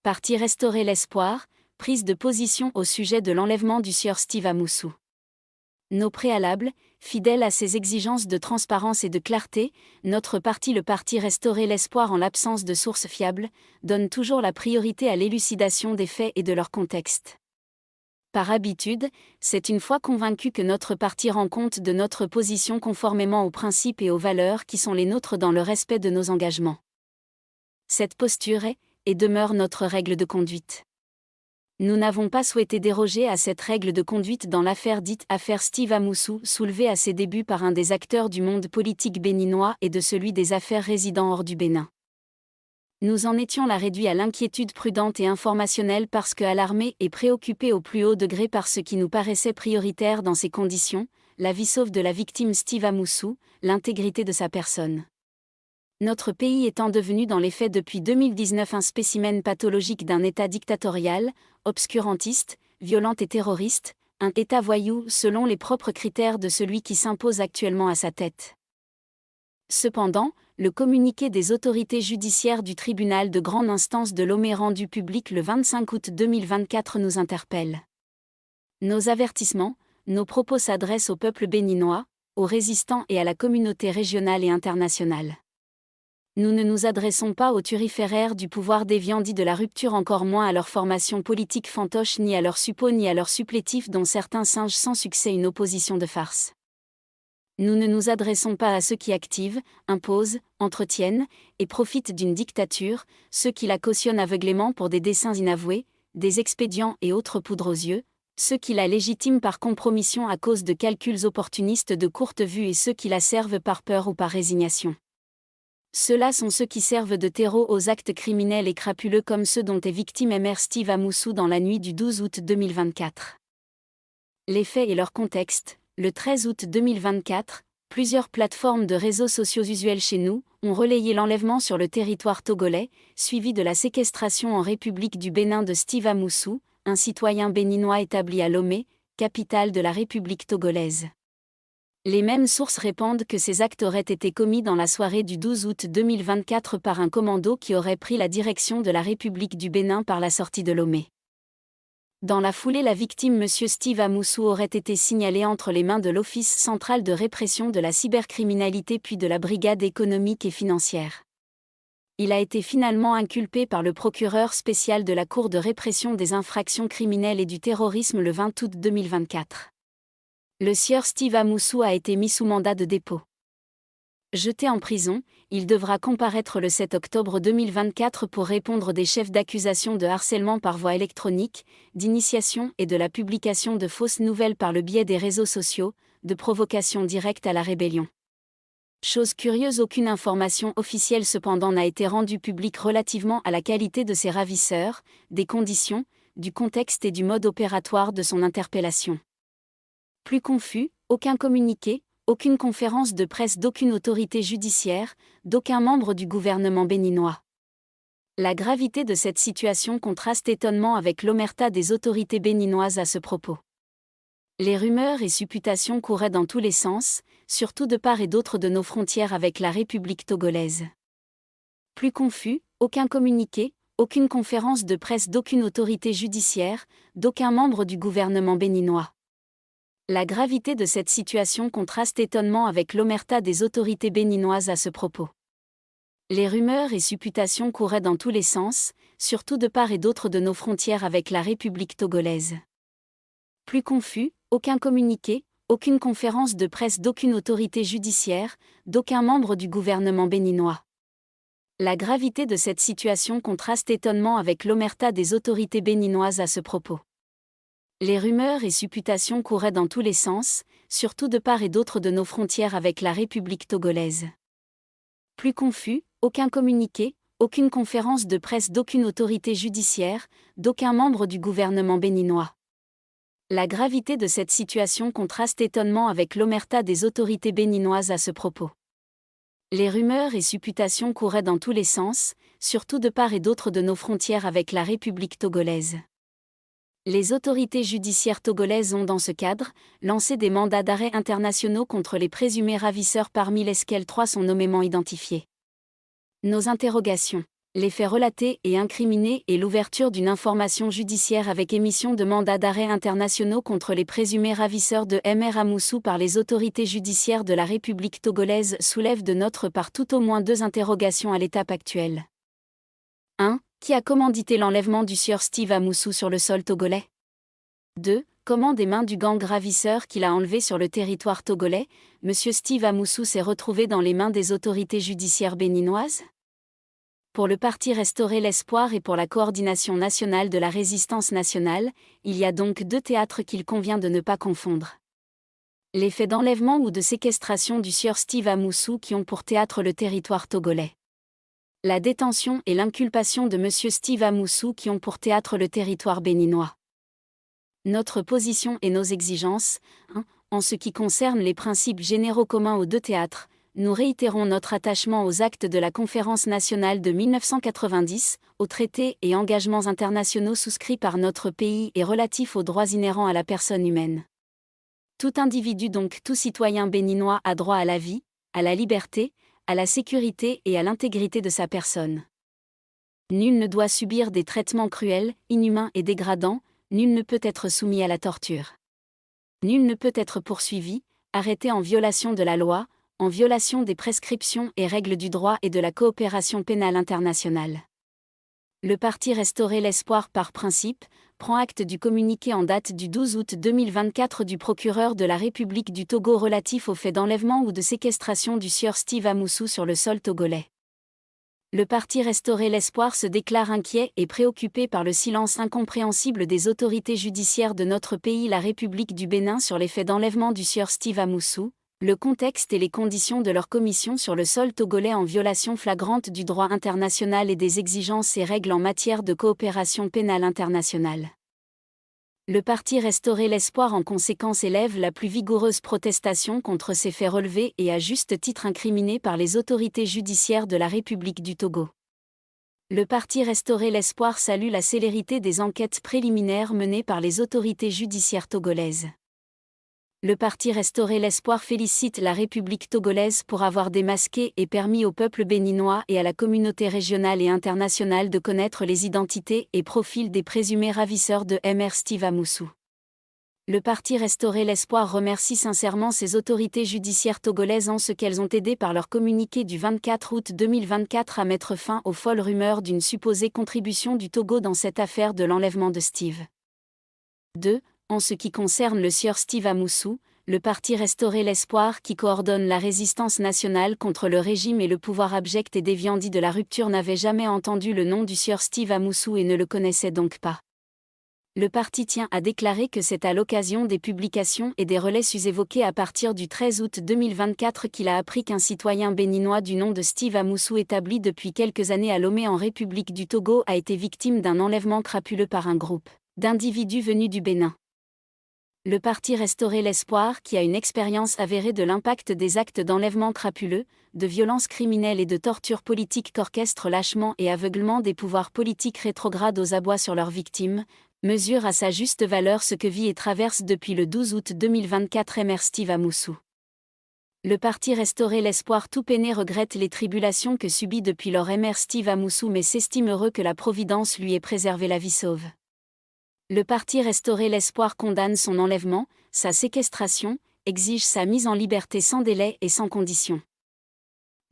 Parti Restaurer l'espoir, prise de position au sujet de l'enlèvement du sieur Steve Amoussou. Nos préalables, fidèles à ses exigences de transparence et de clarté, notre parti, le Parti Restaurer l'espoir en l'absence de sources fiables, donne toujours la priorité à l'élucidation des faits et de leur contexte. Par habitude, c'est une fois convaincu que notre parti rend compte de notre position conformément aux principes et aux valeurs qui sont les nôtres dans le respect de nos engagements. Cette posture est, et demeure notre règle de conduite. Nous n'avons pas souhaité déroger à cette règle de conduite dans l'affaire dite « affaire Steve Amoussou » soulevée à ses débuts par un des acteurs du monde politique béninois et de celui des affaires résidant hors du Bénin. Nous en étions là réduits à l'inquiétude prudente et informationnelle parce que alarmés et préoccupés au plus haut degré par ce qui nous paraissait prioritaire dans ces conditions, la vie sauve de la victime Steve Amoussou, l'intégrité de sa personne. Notre pays étant devenu dans les faits depuis 2019 un spécimen pathologique d'un État dictatorial, obscurantiste, violent et terroriste, un État voyou selon les propres critères de celui qui s'impose actuellement à sa tête. Cependant, le communiqué des autorités judiciaires du tribunal de grande instance de Lomé rendu public le 25 août 2024 nous interpelle. Nos avertissements, nos propos s'adressent au peuple béninois, aux résistants et à la communauté régionale et internationale. Nous ne nous adressons pas aux turiféraires du pouvoir déviant dit de la rupture, encore moins à leur formation politique fantoche, ni à leurs suppôts ni à leurs supplétifs dont certains singent sans succès une opposition de farce. Nous ne nous adressons pas à ceux qui activent, imposent, entretiennent et profitent d'une dictature, ceux qui la cautionnent aveuglément pour des desseins inavoués, des expédients et autres poudres aux yeux, ceux qui la légitiment par compromission à cause de calculs opportunistes de courte vue et ceux qui la servent par peur ou par résignation. Ceux-là sont ceux qui servent de terreau aux actes criminels et crapuleux comme ceux dont est victime Mr Steve Amoussou dans la nuit du 12 août 2024. Les faits et leur contexte. Le 13 août 2024, plusieurs plateformes de réseaux sociaux usuelles chez nous ont relayé l'enlèvement sur le territoire togolais, suivi de la séquestration en République du Bénin de Steve Amoussou, un citoyen béninois établi à Lomé, capitale de la République togolaise. Les mêmes sources répandent que ces actes auraient été commis dans la soirée du 12 août 2024 par un commando qui aurait pris la direction de la République du Bénin par la sortie de Lomé. Dans la foulée, la victime M. Steve Amoussou aurait été signalé entre les mains de l'Office central de répression de la cybercriminalité puis de la Brigade économique et financière. Il a été finalement inculpé par le procureur spécial de la Cour de répression des infractions criminelles et du terrorisme le 20 août 2024. Le sieur Steve Amoussou a été mis sous mandat de dépôt. Jeté en prison, il devra comparaître le 7 octobre 2024 pour répondre des chefs d'accusation de harcèlement par voie électronique, d'initiation et de la publication de fausses nouvelles par le biais des réseaux sociaux, de provocation directe à la rébellion. Chose curieuse, aucune information officielle cependant n'a été rendue publique relativement à la qualité de ses ravisseurs, des conditions, du contexte et du mode opératoire de son interpellation. Plus confus, aucun communiqué, aucune conférence de presse d'aucune autorité judiciaire, d'aucun membre du gouvernement béninois. La gravité de cette situation contraste étonnement avec l'omerta des autorités béninoises à ce propos. Les rumeurs et supputations couraient dans tous les sens, surtout de part et d'autre de nos frontières avec la République togolaise. Plus confus, aucun communiqué, aucune conférence de presse d'aucune autorité judiciaire, d'aucun membre du gouvernement béninois. La gravité de cette situation contraste étonnement avec l'omerta des autorités béninoises à ce propos. Les rumeurs et supputations couraient dans tous les sens, surtout de part et d'autre de nos frontières avec la République togolaise. Plus confus, aucun communiqué, aucune conférence de presse d'aucune autorité judiciaire, d'aucun membre du gouvernement béninois. La gravité de cette situation contraste étonnement avec l'omerta des autorités béninoises à ce propos. Les rumeurs et supputations couraient dans tous les sens, surtout de part et d'autre de nos frontières avec la République togolaise. Plus confus, aucun communiqué, aucune conférence de presse d'aucune autorité judiciaire, d'aucun membre du gouvernement béninois. La gravité de cette situation contraste étonnement avec l'omerta des autorités béninoises à ce propos. Les rumeurs et supputations couraient dans tous les sens, surtout de part et d'autre de nos frontières avec la République togolaise. Les autorités judiciaires togolaises ont dans ce cadre lancé des mandats d'arrêt internationaux contre les présumés ravisseurs parmi lesquels 3 sont nommément identifiés. Nos interrogations. Les faits relatés et incriminés et l'ouverture d'une information judiciaire avec émission de mandats d'arrêt internationaux contre les présumés ravisseurs de Mr Amoussou par les autorités judiciaires de la République togolaise soulèvent de notre part tout au moins 2 interrogations à l'étape actuelle. 1. Qui a commandité l'enlèvement du sieur Steve Amoussou sur le sol togolais? 2. Comment des mains du gang ravisseur qui l'a enlevé sur le territoire togolais, M. Steve Amoussou s'est retrouvé dans les mains des autorités judiciaires béninoises? Pour le parti Restaurer l'Espoir et pour la Coordination nationale de la résistance nationale, il y a donc 2 théâtres qu'il convient de ne pas confondre. Les faits d'enlèvement ou de séquestration du sieur Steve Amoussou qui ont pour théâtre le territoire togolais. La détention et l'inculpation de M. Steve Amoussou qui ont pour théâtre le territoire béninois. Notre position et nos exigences, 1. En ce qui concerne les principes généraux communs aux 2 théâtres, nous réitérons notre attachement aux actes de la Conférence nationale de 1990, aux traités et engagements internationaux souscrits par notre pays et relatifs aux droits inhérents à la personne humaine. Tout individu donc tout citoyen béninois a droit à la vie, à la liberté, à la sécurité et à l'intégrité de sa personne. Nul ne doit subir des traitements cruels, inhumains et dégradants, nul ne peut être soumis à la torture. Nul ne peut être poursuivi, arrêté en violation de la loi, en violation des prescriptions et règles du droit et de la coopération pénale internationale. Le parti Restaurer l'Espoir par principe, prend acte du communiqué en date du 12 août 2024 du procureur de la République du Togo relatif au fait d'enlèvement ou de séquestration du sieur Steve Amoussou sur le sol togolais. Le parti Restaurer l'Espoir se déclare inquiet et préoccupé par le silence incompréhensible des autorités judiciaires de notre pays, la République du Bénin, sur les faits d'enlèvement du sieur Steve Amoussou, le contexte et les conditions de leur commission sur le sol togolais en violation flagrante du droit international et des exigences et règles en matière de coopération pénale internationale. Le parti Restaurer l'Espoir en conséquence élève la plus vigoureuse protestation contre ces faits relevés et à juste titre incriminés par les autorités judiciaires de la République du Togo. Le parti Restaurer l'Espoir salue la célérité des enquêtes préliminaires menées par les autorités judiciaires togolaises. Le parti Restaurer l'Espoir félicite la République togolaise pour avoir démasqué et permis au peuple béninois et à la communauté régionale et internationale de connaître les identités et profils des présumés ravisseurs de Mr Steve Amoussou. Le parti Restaurer l'Espoir remercie sincèrement ces autorités judiciaires togolaises en ce qu'elles ont aidé par leur communiqué du 24 août 2024 à mettre fin aux folles rumeurs d'une supposée contribution du Togo dans cette affaire de l'enlèvement de Steve. 2. En ce qui concerne le sieur Steve Amoussou, le parti Restaurer l'Espoir qui coordonne la résistance nationale contre le régime et le pouvoir abject et déviant dit de la rupture n'avait jamais entendu le nom du sieur Steve Amoussou et ne le connaissait donc pas. Le parti tient à déclarer que c'est à l'occasion des publications et des relais sus-évoqués à partir du 13 août 2024 qu'il a appris qu'un citoyen béninois du nom de Steve Amoussou établi depuis quelques années à Lomé en République du Togo a été victime d'un enlèvement crapuleux par un groupe d'individus venus du Bénin. Le parti Restaurer l'Espoir qui a une expérience avérée de l'impact des actes d'enlèvement crapuleux, de violences criminelles et de torture politique qu'orchestrent lâchement et aveuglement des pouvoirs politiques rétrogrades aux abois sur leurs victimes, mesure à sa juste valeur ce que vit et traverse depuis le 12 août 2024 Mr Steve Amoussou. Le parti Restaurer l'Espoir tout peiné regrette les tribulations que subit depuis lors Mr Steve Amoussou mais s'estime heureux que la Providence lui ait préservé la vie sauve. Le parti Restaurer l'Espoir condamne son enlèvement, sa séquestration, exige sa mise en liberté sans délai et sans condition.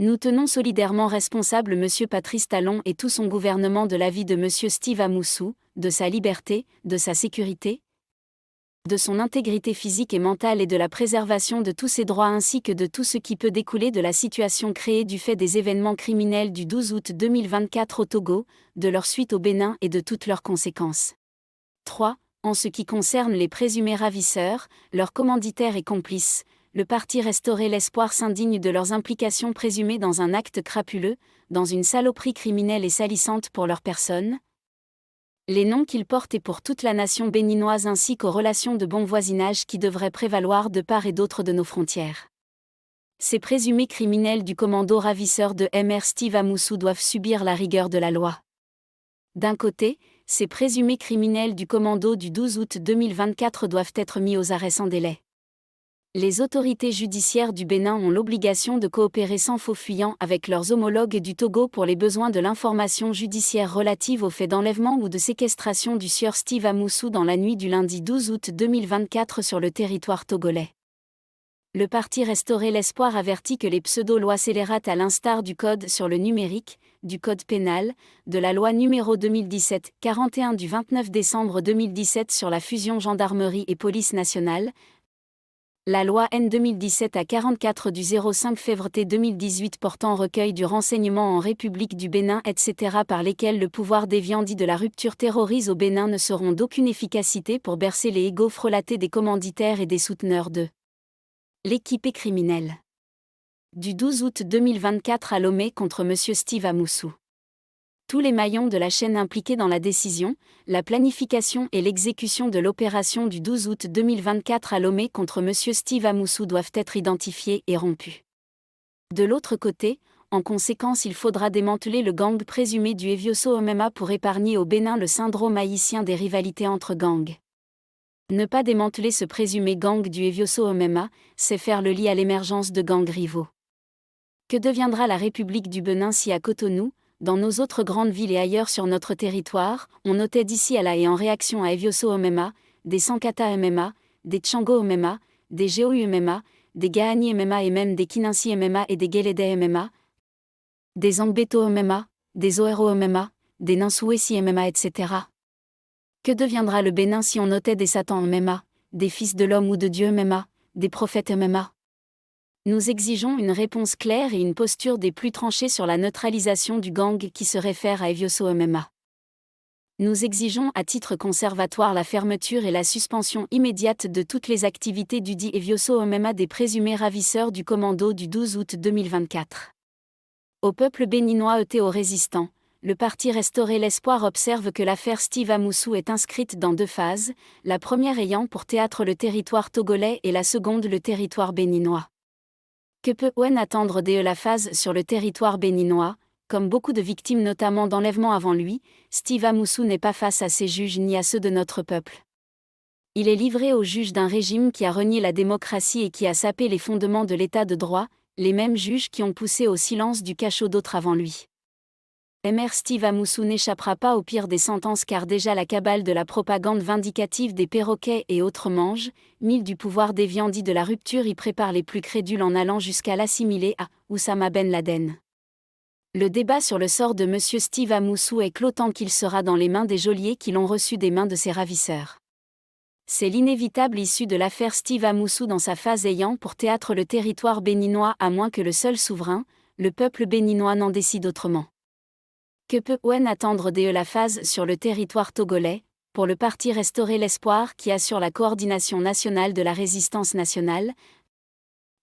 Nous tenons solidairement responsable M. Patrice Talon et tout son gouvernement de la vie de M. Steve Amoussou, de sa liberté, de sa sécurité, de son intégrité physique et mentale et de la préservation de tous ses droits ainsi que de tout ce qui peut découler de la situation créée du fait des événements criminels du 12 août 2024 au Togo, de leur suite au Bénin et de toutes leurs conséquences. 3. En ce qui concerne les présumés ravisseurs, leurs commanditaires et complices, le parti Restaurer l'Espoir s'indigne de leurs implications présumées dans un acte crapuleux, dans une saloperie criminelle et salissante pour leur personne. Les noms qu'ils portent et pour toute la nation béninoise ainsi qu'aux relations de bon voisinage qui devraient prévaloir de part et d'autre de nos frontières. Ces présumés criminels du commando ravisseur de Mr Steve Amoussou doivent subir la rigueur de la loi. D'un côté, ces présumés criminels du commando du 12 août 2024 doivent être mis aux arrêts sans délai. Les autorités judiciaires du Bénin ont l'obligation de coopérer sans faux fuyant avec leurs homologues du Togo pour les besoins de l'information judiciaire relative au fait d'enlèvement ou de séquestration du sieur Steve Amoussou dans la nuit du lundi 12 août 2024 sur le territoire togolais. Le parti Restaurer l'Espoir avertit que les pseudo-lois scélérates à l'instar du Code sur le numérique, du Code pénal, de la loi numéro 2017-41 du 29 décembre 2017 sur la fusion gendarmerie et police nationale, la loi N 2017-44 du 05 février 2018 portant recueil du renseignement en République du Bénin etc. par lesquelles le pouvoir déviant dit de la rupture terrorise au Bénin ne seront d'aucune efficacité pour bercer les égos frelatés des commanditaires et des souteneurs de l'équipée criminelle. Du 12 août 2024 à Lomé contre M. Steve Amoussou. Tous les maillons de la chaîne impliqués dans la décision, la planification et l'exécution de l'opération du 12 août 2024 à Lomé contre M. Steve Amoussou doivent être identifiés et rompus. De l'autre côté, en conséquence il faudra démanteler le gang présumé du Evioso Omema pour épargner au Bénin le syndrome haïtien des rivalités entre gangs. Ne pas démanteler ce présumé gang du Evioso Omema, c'est faire le lit à l'émergence de gangs rivaux. Que deviendra la République du Bénin si à Cotonou, dans nos autres grandes villes et ailleurs sur notre territoire, on notait d'ici à là et en réaction à Evioso Omema, des Sankata MMA, des Tchango MMA, des Géou MMA, des Gahani MMA et même des Kinansi MMA et des Gelede MMA, des Angbeto MMA, des Oero MMA, des Nansouessi MMA etc. Que deviendra le Bénin si on notait des Satans MMA, des fils de l'homme ou de Dieu MMA, des prophètes MMA? Nous exigeons une réponse claire et une posture des plus tranchées sur la neutralisation du gang qui se réfère à Evioso MMA. Nous exigeons à titre conservatoire la fermeture et la suspension immédiate de toutes les activités du dit Evioso MMA des présumés ravisseurs du commando du 12 août 2024. Au peuple béninois et aux résistants, le parti Restaurer l'Espoir observe que l'affaire Steve Amoussou est inscrite dans 2 phases, la première ayant pour théâtre le territoire togolais et la seconde le territoire béninois. Que peut-on attendre de la phase sur le territoire béninois? Comme beaucoup de victimes notamment d'enlèvements avant lui, Steve Amoussou n'est pas face à ses juges ni à ceux de notre peuple. Il est livré aux juges d'un régime qui a renié la démocratie et qui a sapé les fondements de l'état de droit, les mêmes juges qui ont poussé au silence du cachot d'autres avant lui. Mr Steve Amoussou n'échappera pas au pire des sentences car déjà la cabale de la propagande vindicative des perroquets et autres manges, mille du pouvoir déviant dit de la rupture y prépare les plus crédules en allant jusqu'à l'assimiler à Oussama Ben Laden. Le débat sur le sort de M. Steve Amoussou est clos tant qu'il sera dans les mains des geôliers qui l'ont reçu des mains de ses ravisseurs. C'est l'inévitable issue de l'affaire Steve Amoussou dans sa phase ayant pour théâtre le territoire béninois à moins que le seul souverain, le peuple béninois n'en décide autrement. Que peut-on attendre de la phase sur le territoire togolais, pour le parti Restaurer l'Espoir qui assure la coordination nationale de la résistance nationale?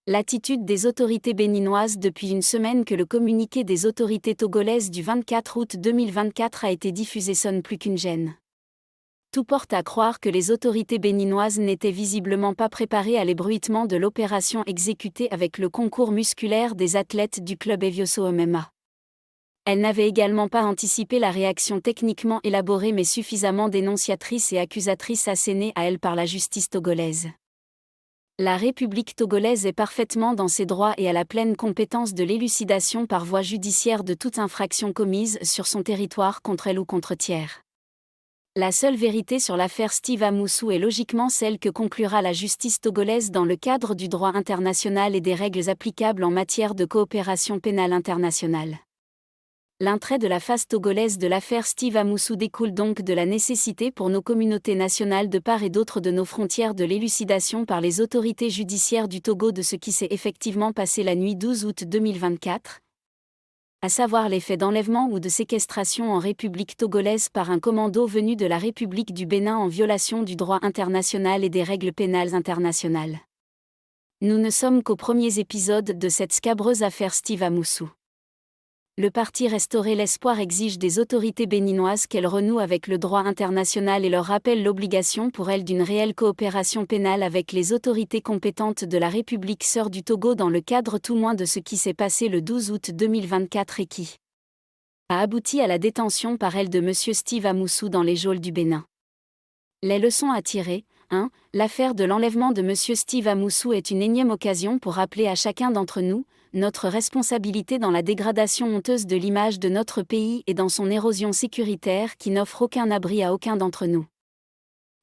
L'attitude des autorités béninoises depuis une semaine que le communiqué des autorités togolaises du 24 août 2024 a été diffusé sonne plus qu'une gêne. Tout porte à croire que les autorités béninoises n'étaient visiblement pas préparées à l'ébruitement de l'opération exécutée avec le concours musculaire des athlètes du club Evioso MMA. Elle n'avait également pas anticipé la réaction techniquement élaborée mais suffisamment dénonciatrice et accusatrice assénée à elle par la justice togolaise. La République togolaise est parfaitement dans ses droits et a la pleine compétence de l'élucidation par voie judiciaire de toute infraction commise sur son territoire contre elle ou contre tiers. La seule vérité sur l'affaire Steve Amoussou est logiquement celle que conclura la justice togolaise dans le cadre du droit international et des règles applicables en matière de coopération pénale internationale. L'intérêt de la phase togolaise de l'affaire Steve Amoussou découle donc de la nécessité pour nos communautés nationales de part et d'autre de nos frontières de l'élucidation par les autorités judiciaires du Togo de ce qui s'est effectivement passé la nuit 12 août 2024, à savoir les faits d'enlèvement ou de séquestration en République togolaise par un commando venu de la République du Bénin en violation du droit international et des règles pénales internationales. Nous ne sommes qu'aux premiers épisodes de cette scabreuse affaire Steve Amoussou. Le parti Restaurer l'Espoir exige des autorités béninoises qu'elles renouent avec le droit international et leur rappelle l'obligation pour elles d'une réelle coopération pénale avec les autorités compétentes de la République sœur du Togo dans le cadre tout moins de ce qui s'est passé le 12 août 2024 et qui a abouti à la détention par elles de M. Steve Amoussou dans les geôles du Bénin. Les leçons à tirer, 1. L'affaire de l'enlèvement de M. Steve Amoussou est une énième occasion pour rappeler à chacun d'entre nous notre responsabilité dans la dégradation honteuse de l'image de notre pays et dans son érosion sécuritaire qui n'offre aucun abri à aucun d'entre nous.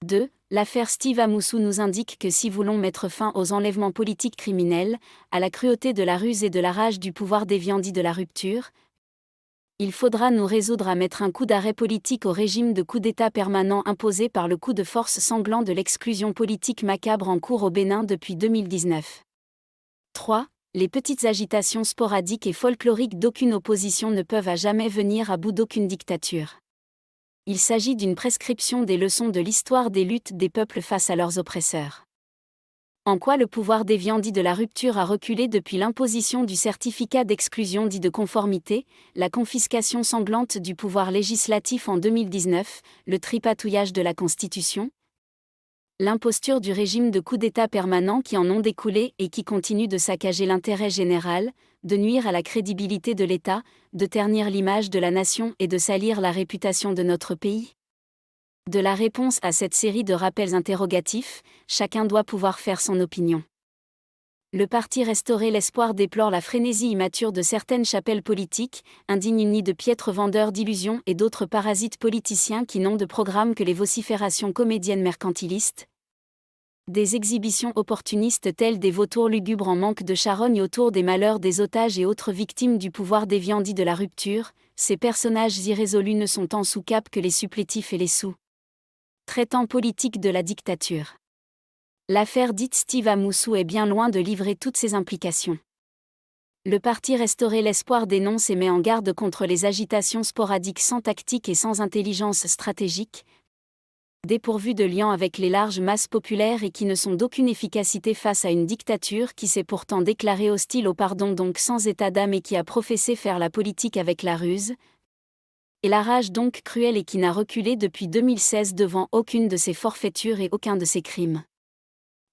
2. L'affaire Steve Amoussou nous indique que si voulons mettre fin aux enlèvements politiques criminels, à la cruauté de la ruse et de la rage du pouvoir déviant dit de la rupture, il faudra nous résoudre à mettre un coup d'arrêt politique au régime de coup d'État permanent imposé par le coup de force sanglant de l'exclusion politique macabre en cours au Bénin depuis 2019. 3. Les petites agitations sporadiques et folkloriques d'aucune opposition ne peuvent à jamais venir à bout d'aucune dictature. Il s'agit d'une prescription des leçons de l'histoire des luttes des peuples face à leurs oppresseurs. En quoi le pouvoir déviant dit de la rupture a reculé depuis l'imposition du certificat d'exclusion dit de conformité, la confiscation sanglante du pouvoir législatif en 2019, le tripatouillage de la Constitution, l'imposture du régime de coup d'État permanent qui en ont découlé et qui continue de saccager l'intérêt général, de nuire à la crédibilité de l'État, de ternir l'image de la nation et de salir la réputation de notre pays. De la réponse à cette série de rappels interrogatifs, chacun doit pouvoir faire son opinion. Le parti Restaurer l'espoir déplore la frénésie immature de certaines chapelles politiques, indignes unies de piètres vendeurs d'illusions et d'autres parasites politiciens qui n'ont de programme que les vociférations comédiennes mercantilistes. Des exhibitions opportunistes telles des vautours lugubres en manque de charogne autour des malheurs des otages et autres victimes du pouvoir déviant dit de la rupture, ces personnages irrésolus ne sont en sous-cap que les supplétifs et les sous-traitants politiques de la dictature. L'affaire dite Steve Amoussou est bien loin de livrer toutes ses implications. Le parti Restaurer l'espoir dénonce et met en garde contre les agitations sporadiques sans tactique et sans intelligence stratégique, dépourvues de lien avec les larges masses populaires et qui ne sont d'aucune efficacité face à une dictature qui s'est pourtant déclarée hostile au pardon donc sans état d'âme et qui a professé faire la politique avec la ruse, et la rage donc cruelle et qui n'a reculé depuis 2016 devant aucune de ses forfaitures et aucun de ses crimes.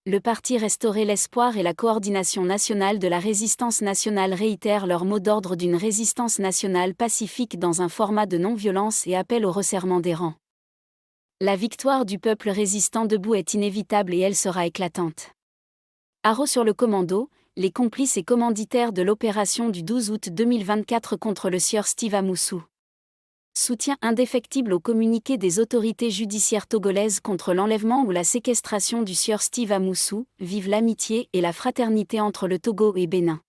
Le parti Restaurer l'espoir et la coordination nationale de la résistance nationale réitèrent leur mot d'ordre d'une résistance nationale pacifique dans un format de non-violence et appellent au resserrement des rangs. La victoire du peuple résistant debout est inévitable et elle sera éclatante. Haro sur le commando, les complices et commanditaires de l'opération du 12 août 2024 contre le sieur Steve Amoussou. Soutien indéfectible au communiqué des autorités judiciaires togolaises contre l'enlèvement ou la séquestration du sieur Steve Amoussou, vive l'amitié et la fraternité entre le Togo et Bénin.